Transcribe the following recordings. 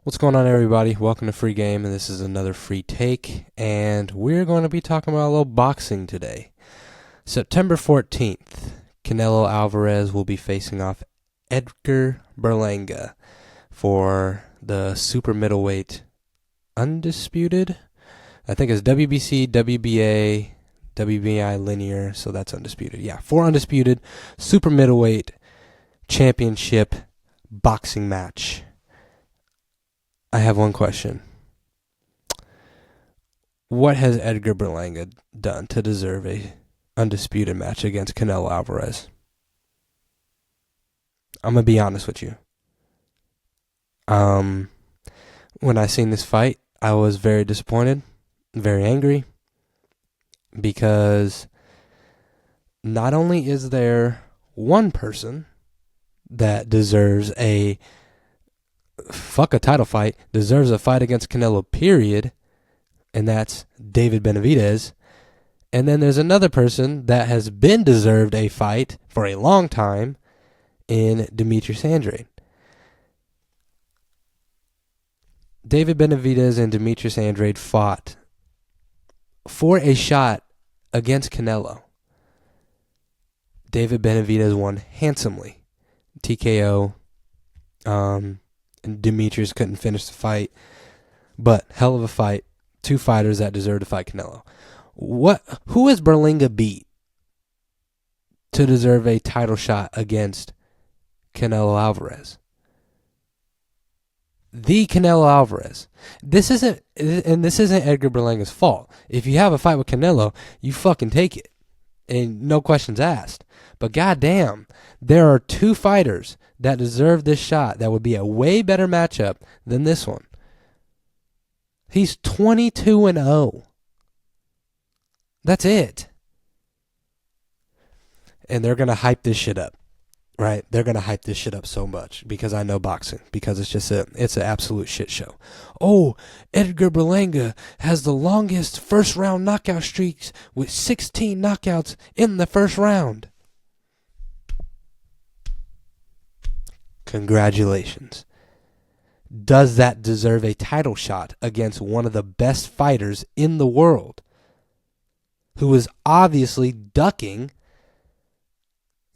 What's going on, everybody? Welcome to Free Game, and this is another free take, and we're going to be talking about a little boxing today. September 14th, Canelo Alvarez will be facing off Edgar Berlanga for the super middleweight undisputed. I think it's WBC, WBA, WBI linear, so that's undisputed. Yeah, for undisputed super middleweight championship boxing match. I have one question. What has Edgar Berlanga done to deserve a undisputed match against Canelo Alvarez? I'm going to be honest with you. When I seen this fight, I was very disappointed, very angry, because not only is there one person that deserves a title fight, deserves a fight against Canelo, period, and that's David Benavidez. And then there's another person that has been deserved a fight for a long time in Demetrius Andrade. David Benavidez and Demetrius Andrade fought for a shot against Canelo. David Benavidez won handsomely. TKO. And Demetrius couldn't finish the fight. But hell of a fight. Two fighters that deserve to fight Canelo. Who has Berlanga beat to deserve a title shot against Canelo Alvarez? The Canelo Alvarez. This isn't Edgar Berlanga's fault. If you have a fight with Canelo, you fucking take it. And no questions asked. But goddamn, there are two fighters that deserve this shot that would be a way better matchup than this one. He's 22-0. That's it. And they're going to hype this shit up. Right? They're going to hype this shit up so much because I know boxing, because it's an absolute shit show. Oh, Edgar Berlanga has the longest first round knockout streaks with 16 knockouts in the first round. Congratulations. Does that deserve a title shot against one of the best fighters in the world, who is obviously ducking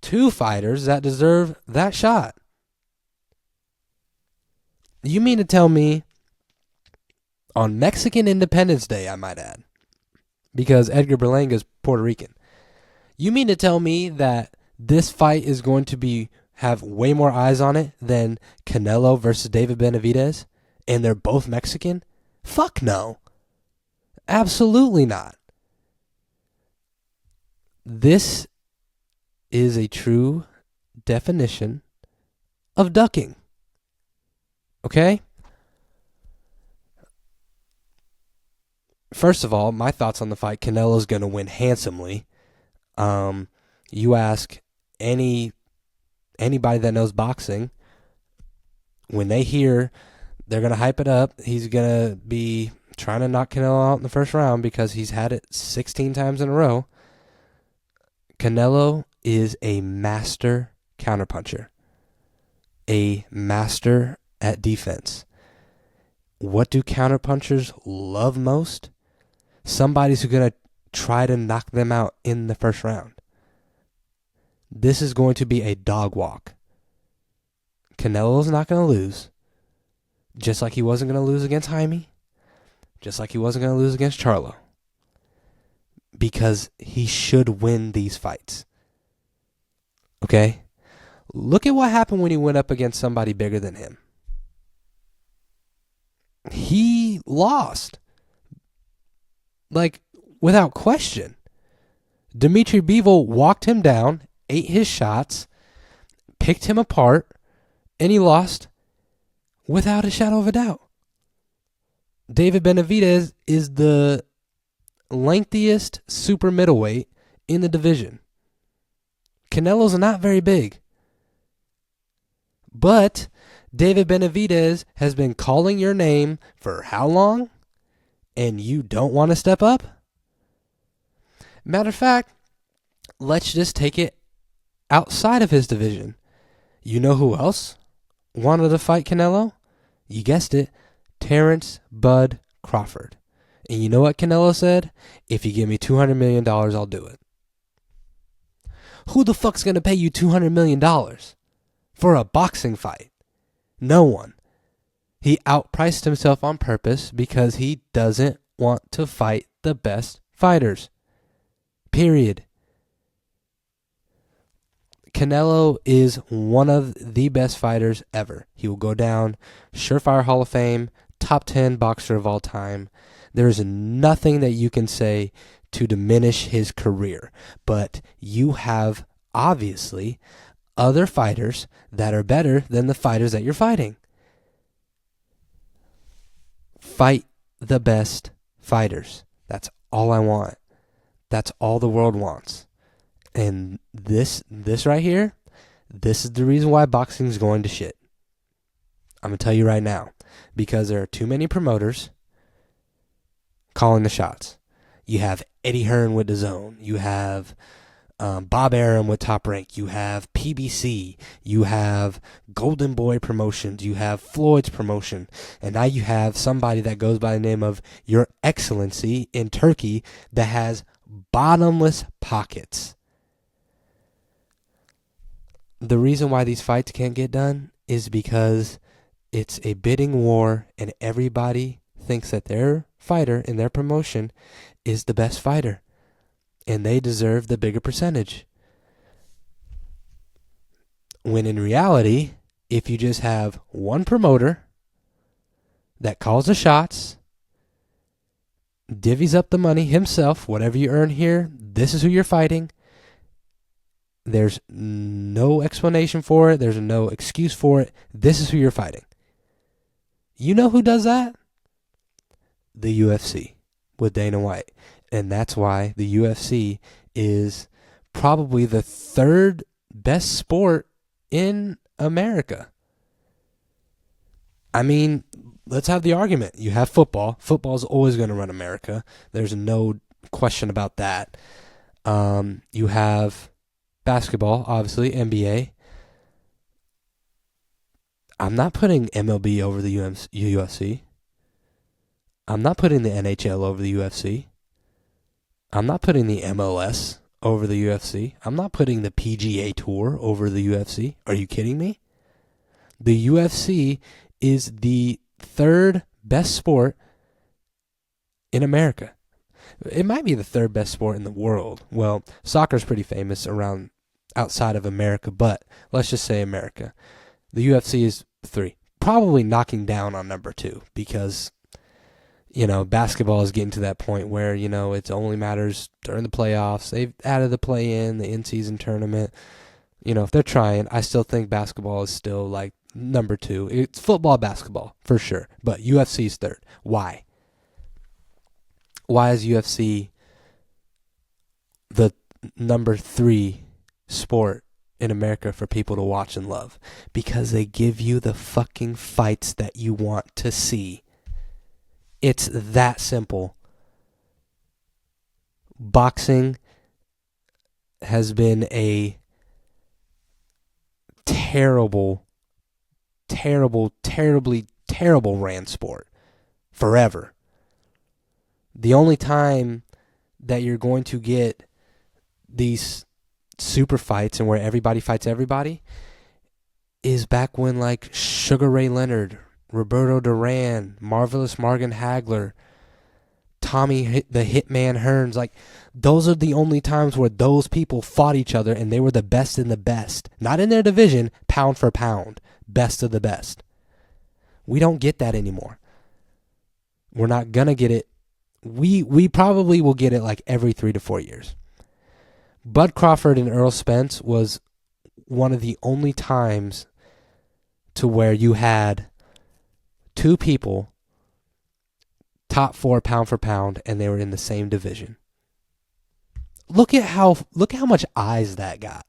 two fighters that deserve that shot? You mean to tell me on Mexican Independence Day, I might add, because Edgar Berlanga is Puerto Rican, you mean to tell me that this fight is going to have way more eyes on it than Canelo versus David Benavidez, and they're both Mexican? Fuck no. Absolutely not. This is a true definition of ducking. Okay? First of all, my thoughts on the fight: Canelo's going to win handsomely. You ask anybody that knows boxing, when they hear they're going to hype it up, he's going to be trying to knock Canelo out in the first round because he's had it 16 times in a row. Canelo is a master counterpuncher, a master at defense. What do counterpunchers love most? Somebody's who's going to try to knock them out in the first round. This is going to be a dog walk. Canelo's not going to lose. Just like he wasn't going to lose against Jaime. Just like he wasn't going to lose against Charlo. Because he should win these fights. Okay? Look at what happened when he went up against somebody bigger than him. He lost. Like, without question. Dimitri Bivol walked him down, ate his shots, picked him apart, and he lost without a shadow of a doubt. David Benavidez is the lengthiest super middleweight in the division. Canelo's not very big. But David Benavidez has been calling your name for how long? And you don't want to step up? Matter of fact, let's just take it outside of his division. You know who else wanted to fight Canelo? You guessed it, Terrence Bud Crawford. And you know what Canelo said? If you give me $200 million, I'll do it. Who the fuck's going to pay you $200 million for a boxing fight? No one. He outpriced himself on purpose because he doesn't want to fight the best fighters. Period. Canelo is one of the best fighters ever. He will go down surefire Hall of Fame, top 10 boxer of all time. There is nothing that you can say to diminish his career. But you have, obviously, other fighters that are better than the fighters that you're fighting. Fight the best fighters. That's all I want. That's all the world wants. And this right here, this is the reason why boxing is going to shit. I'm going to tell you right now. Because there are too many promoters calling the shots. You have Eddie Hearn with DAZN. You have Bob Arum with Top Rank. You have PBC. You have Golden Boy Promotions. You have Floyd's Promotion. And now you have somebody that goes by the name of Your Excellency in Turkey that has bottomless pockets. The reason why these fights can't get done is because it's a bidding war and everybody thinks that their fighter in their promotion is the best fighter and they deserve the bigger percentage. When in reality, if you just have one promoter that calls the shots, divvies up the money himself, whatever you earn here, this is who you're fighting. There's no explanation for it. There's no excuse for it. This is who you're fighting. You know who does that? The UFC with Dana White. And that's why the UFC is probably the third best sport in America. I mean, let's have the argument. You have football. Football is always going to run America. There's no question about that. You have basketball, obviously, NBA. I'm not putting MLB over the UFC. I'm not putting the NHL over the UFC. I'm not putting the MLS over the UFC. I'm not putting the PGA Tour over the UFC. Are you kidding me? The UFC is the third best sport in America. It might be the third best sport in the world. Well, soccer's pretty famous around outside of America, but let's just say America. The UFC is 3. Probably knocking down on number 2 because, basketball is getting to that point where, it only matters during the playoffs. They've added the play-in, the in-season tournament. If they're trying, I still think basketball is still like number 2. It's football, basketball, for sure. But UFC is 3rd. Why? Why is UFC the number 3 sport in America for people to watch and love? Because they give you the fucking fights that you want to see. It's that simple. Boxing has been a terribly ran sport forever. The only time that you're going to get these super fights and where everybody fights everybody is back when like Sugar Ray Leonard, Roberto Duran, Marvelous Marvin Hagler, Tommy the Hitman Hearns, like those are the only times where those people fought each other and they were the best in the best. Not in their division, pound for pound, best of the best. We don't get that anymore. We're not going to get it. We probably will get it like every 3 to 4 years. Bud Crawford and Earl Spence was one of the only times to where you had 2 people top 4 pound for pound and they were in the same division. Look at how much eyes that got.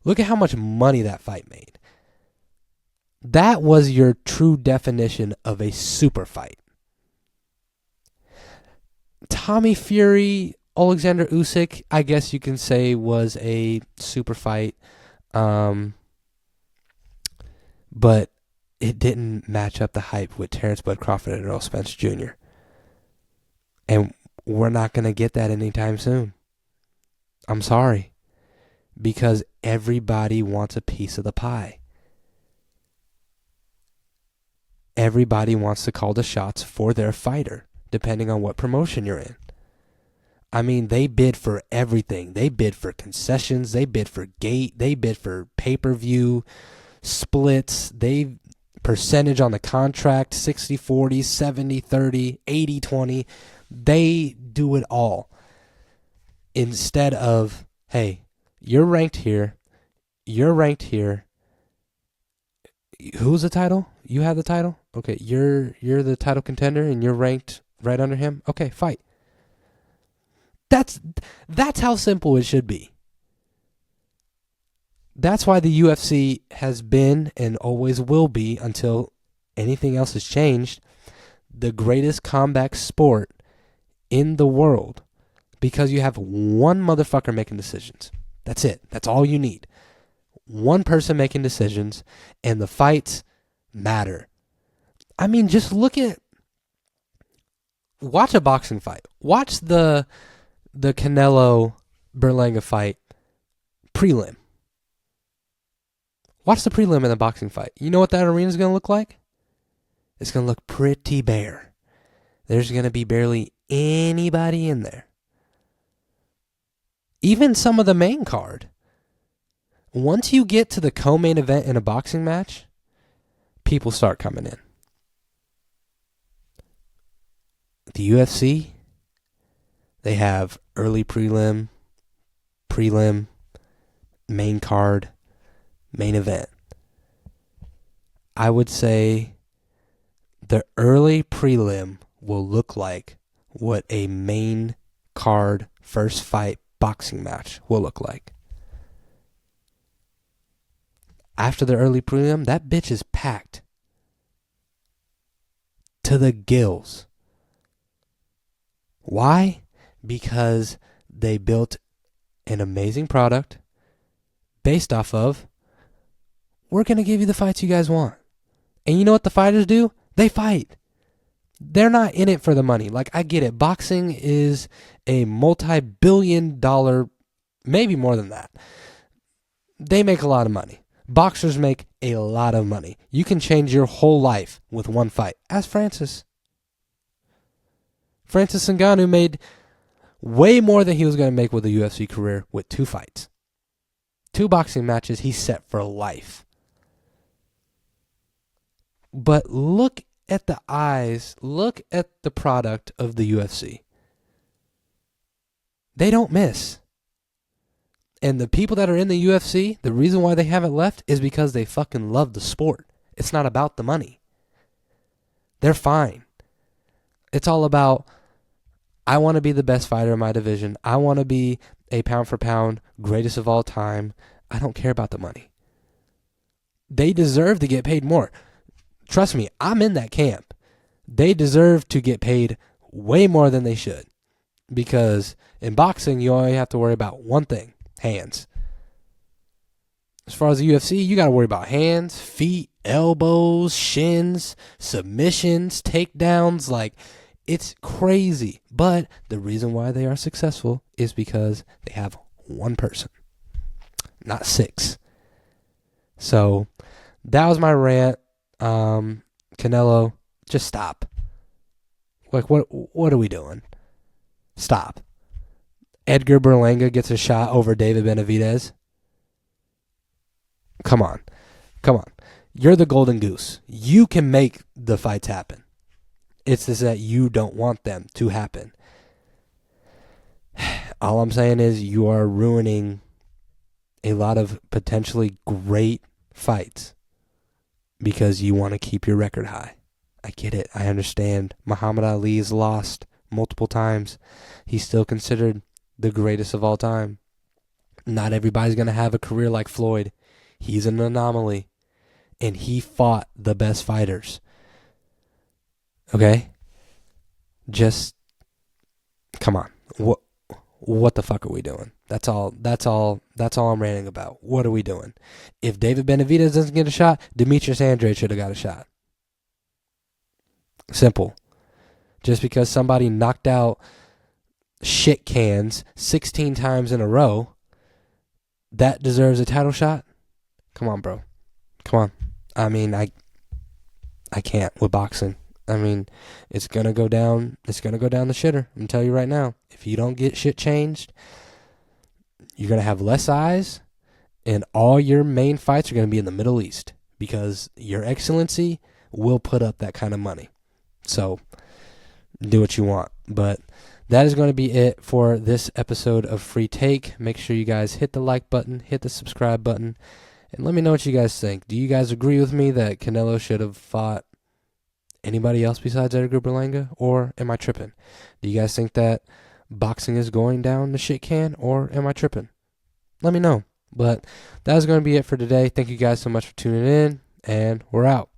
Look at how much money that fight made. That was your true definition of a super fight. Tommy Fury, Alexander Usyk, I guess you can say was a super fight. But it didn't match up the hype with Terrence Bud Crawford and Earl Spence Jr. And we're not going to get that anytime soon. I'm sorry. Because everybody wants a piece of the pie. Everybody wants to call the shots for their fighter, depending on what promotion you're in. I mean, they bid for everything. They bid for concessions. They bid for gate. They bid for pay-per-view splits. They percentage on the contract, 60-40, 70-30, 80-20. They do it all. Instead of, hey, you're ranked here. You're ranked here. Who's the title? You have the title? Okay, you're the title contender and you're ranked right under him? Okay, fight. That's how simple it should be. That's why the UFC has been and always will be, until anything else has changed, the greatest combat sport in the world, because you have one motherfucker making decisions. That's it. That's all you need. One person making decisions, and the fights matter. I mean, just watch a boxing fight. Watch the Canelo Berlanga fight prelim. Watch the prelim in the boxing fight. You know what that arena is going to look like? It's going to look pretty bare. There's going to be barely anybody in there. Even some of the main card. Once you get to the co-main event in a boxing match, people start coming in. The UFC, they have early prelim, main card, main event. I would say the early prelim will look like what a main card first fight boxing match will look like. After the early prelim, that bitch is packed to the gills. Why? Because they built an amazing product based off of, we're going to give you the fights you guys want. And you know what the fighters do? They fight. They're not in it for the money. Like, I get it. Boxing is a multi-billion-dollar, maybe more than that. They make a lot of money. Boxers make a lot of money. You can change your whole life with one fight. Ask Francis. Francis Ngannou made way more than he was going to make with a UFC career with 2 fights. 2 boxing matches, he's set for life. But look at the eyes, look at the product of the UFC. They don't miss. And the people that are in the UFC, the reason why they haven't left is because they fucking love the sport. It's not about the money. They're fine. It's all about, I want to be the best fighter in my division. I want to be a pound for pound greatest of all time. I don't care about the money. They deserve to get paid more. Trust me, I'm in that camp. They deserve to get paid way more than they should. Because in boxing, you only have to worry about one thing: hands. As far as the UFC, you got to worry about hands, feet, elbows, shins, submissions, takedowns. Like, it's crazy. But the reason why they are successful is because they have one person, not 6. So that was my rant. Canelo, just stop. Like, what are we doing? Stop. Edgar Berlanga gets a shot over David Benavidez. Come on. You're the golden goose. You can make the fights happen. It's just that you don't want them to happen. All I'm saying is you are ruining a lot of potentially great fights because you want to keep your record high. I get it. I understand. Muhammad Ali's lost multiple times. He's still considered the greatest of all time. Not everybody's going to have a career like Floyd. He's an anomaly. And he fought the best fighters. Okay? Just, come on. What the fuck are we doing? That's all I'm ranting about. What are we doing? If David Benavidez doesn't get a shot, Demetrius Andrade should have got a shot. Simple. Just because somebody knocked out shit cans 16 times in a row, that deserves a title shot? Come on, bro. Come on. I mean, I can't with boxing. I mean, it's gonna go down the shitter. I'm gonna tell you right now. If you don't get shit changed, you're gonna have less eyes, and all your main fights are gonna be in the Middle East because your excellency will put up that kind of money. So do what you want. But that is going to be it for this episode of Free Take. Make sure you guys hit the like button, hit the subscribe button, and let me know what you guys think. Do you guys agree with me that Canelo should have fought anybody else besides Edgar Berlanga, or am I tripping? Do you guys think that boxing is going down the shit can, or am I tripping? Let me know. But that is going to be it for today. Thank you guys so much for tuning in, and we're out.